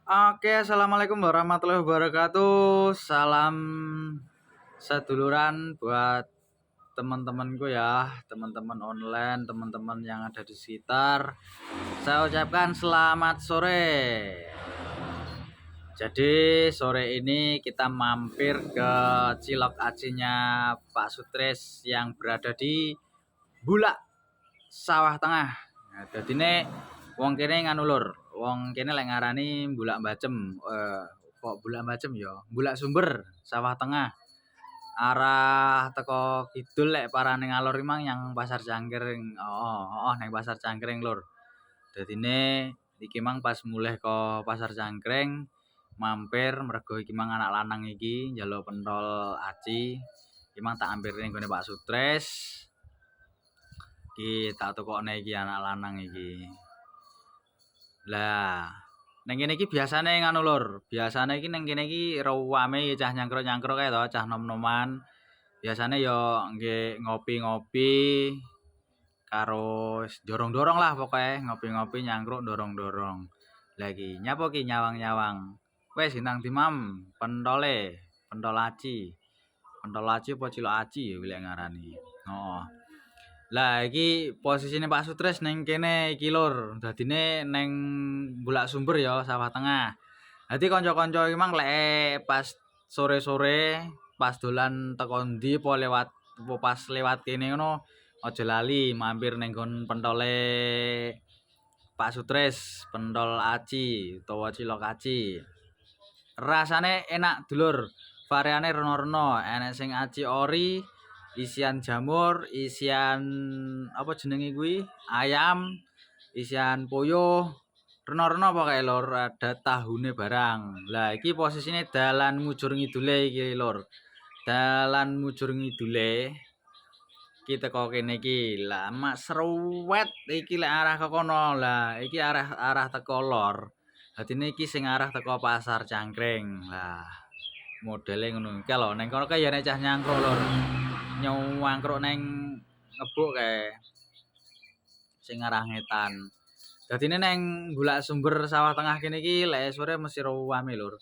Oke, assalamualaikum warahmatullahi wabarakatuh. Salam seduluran buat teman-temanku ya, teman-teman online, teman-teman yang ada di sekitar. Saya ucapkan selamat sore. Jadi sore ini kita mampir ke Cilok Acinya Pak Sutres yang berada di Bulak Sawah Tengah. Nah, jadi ini wong kene nganu lur, wong kene lek ngarani Bulak Bacem. Kok Bulak Bacem ya? Bulak Sumber Sawah Tengah. Arah teko kidul lek parane ngalor imang yang Pasar Cangkring. Nang Pasar Cangkring lur. Dadine iki mang pas mulih ke Pasar Cangkring mampir mergo iki mang anak lanang iki njaluk pentol aci. Iki mang tak ampir ning gone Pak Sutres. Iki tak tukokne iki anak lanang iki. Lah, ning kene iki biasane ngono lur. Biasane iki ning kene iki rame cah nyangkruk-nyangkruk kae to, cah nom-noman. Biasane ya nggih ngopi-ngopi karo dorong-dorong lah pokoke, ngopi-ngopi nyangkruk dorong-dorong. Lah iki nyapa ki nyawang-nyawang. Wes Bintang Timam, pentole, pentol aci. Pentol aci apa cilok aci ya lek ngarani. Heeh. Lah iki posisine Pak Sutres ning kene iki lur. Dadine ning Bulak Sumber ya, Sawah Tengah. Dadi kanca-kanca iki mang lek pas sore-sore pas dolan teko ndi apa pas lewat kene ngono aja lali mampir ning nggon pentole Pak Sutres, pentol aci utawa cilok aci. Rasane enak dulur. Variane rena-rena, enek sing aci ori, isian jamur, isian apa jenenge kuwi? Ayam, isian puyuh. Rena-rena pokoke lur, ada tahune barang. Lah iki posisine dalan mujur ngidule iki lur. Dalan mujur ngidule iki teko kene iki. Lah mak sruwet iki lek arah ke kono. Lah iki arah teko lor. Dadine iki sing arah teko Pasar Cangkring. Lah modele ngono. Iki lho ning kono kae ya nek cah nyangkruk lur. Nyangkruk ning ngebuk kae. Sing arah ngetan. Dadine ning Bulak Sumber Sawah Tengah kene iki lek sore mesti rame lur.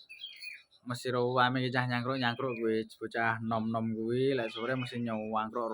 Mesti rame cah nyangkruk-nyangkruk kuwi, bocah nom-nom kuwi lek sore mesti nyangkruk